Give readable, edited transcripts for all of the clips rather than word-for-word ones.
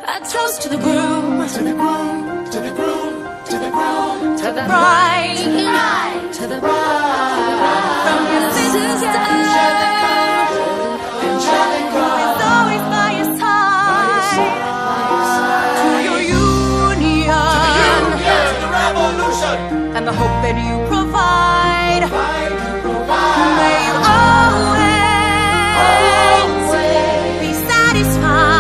A toast to the groom, to the groom, to the groom, to the groom, to the bride, to the bride. From your sister, Angelica, is always by your side. To your union, to the revolution, and the hope that you provide. May you always be satisfied.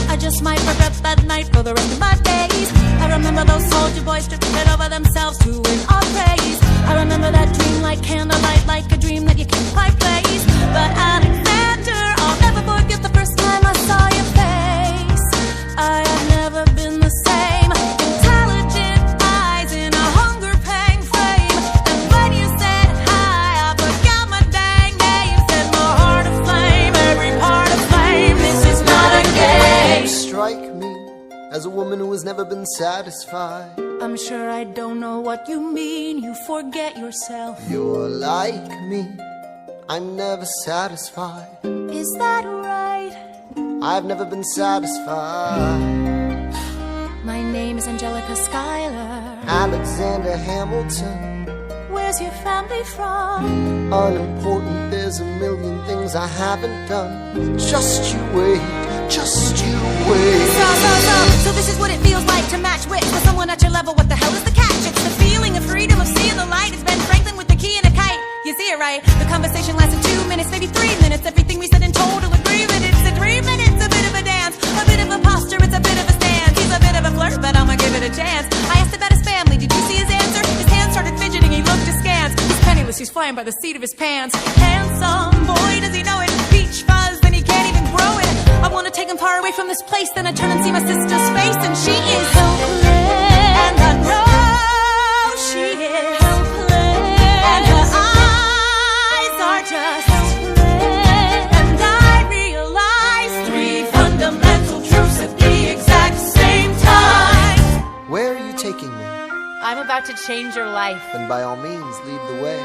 I just might regret that night for the rest of my days. I remember those soldier boys tripping over themselves to win our praise. I remember that dream like candlelight, like a dream that you can't quite place. But Alexander, I'll never forget the first time I saw your face. I have never been the same. Intelligent eyes in a hunger pang frame. And when you said hi, I forgot my dang name. Set my heart aflame, every part aflame. This is not a game. You strike me as a woman who has never been satisfied. I'm sure I don't know what you mean. You forget yourself. You're like me, I'm never satisfied. Is that right? I've never been satisfied. My name is Angelica Schuyler. Alexander Hamilton. Where's your family from? Unimportant, there's a million things I haven't done. Just you wait, just you wait. So this is what it feels like to match wits with someone at your level. What the hell is the catch? It's the feeling of freedom, of seeing the light. It's Ben Franklin with the key and a kite. You see it right? The conversation lasted 2 minutes, maybe 3 minutes. Everything we said in total agreement. It's a dream and it's a bit of a dance, a bit of a posture, it's a bit of a stance. He's a bit of a flirt, but I'ma give it a chance. I asked about his family, did you see his answer? His hands started fidgeting, he looked askance. He's penniless, he's flying by the seat of his pants. Handsome boy, does he know it? Peach fuzz, then he can't even grow it. I wanna take him far away from this place. Then I turn and see my sister's face, and she is helpless. And I know she is helpless. And her eyes are just helpless. And I realize 3 fundamental truths at the exact same time. Where are you taking me? I'm about to change your life. Then by all means, lead the way.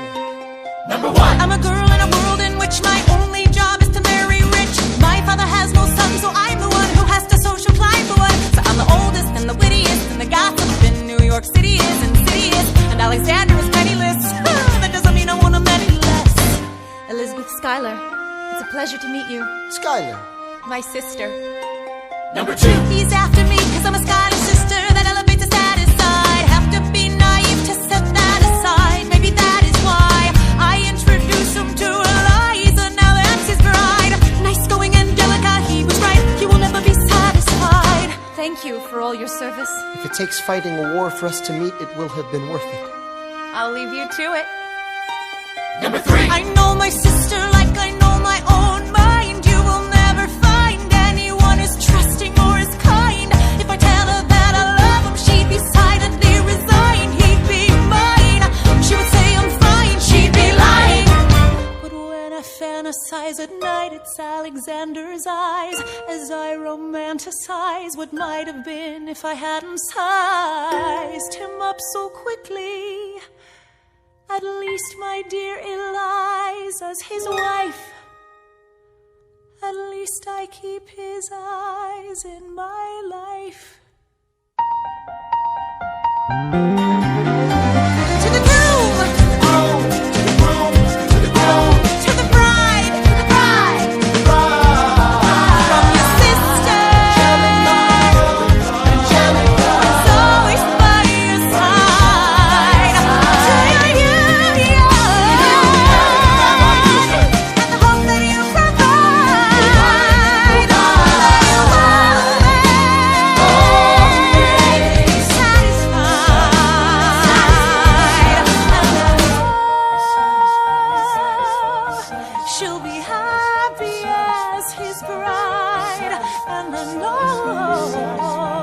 number 1. I'm a girl in a world in which my only job is to marry rich. My father has no son, so I'm the one who has to social climb the one. So I'm the oldest and the wittiest, and the gossip in New York City is insidious. And Alexander is penniless. That doesn't mean I want him any less. Elizabeth Schuyler, it's a pleasure to meet you. Schuyler. My sister. Number 2. He's after me, cause I'm a Schuyler sister that elevates the status side. Have to be naive to set that aside. Maybe that is why I introduce him to Eliza. Now that's his bride. Nice going, Angelica, he was right. He will never be satisfied. Thank you for all your service. If it takes fighting a war for us to meet, it will have been worth it. I'll leave you to it. Number 3. I know my sister like I know my own mind. You will never find anyone as trusting or as kind. If I tell her that I love him, she'd be silently resigned. He'd be mine. She would say I'm fine, she'd be lying. But when I fantasize at night, it's Alexander's eyes as I romanticize what might have been if I hadn't sized him up so quickly. At least, my dear Eliza's his wife. At least I keep his eyes in my life. To the groom, To the groom, to the groom, to the groom, to the bride, to the bride. to the bride. From your sister, Angelica, it's always by your side. To your union, and the hope that you provide. She'll be happy as his bride, and I know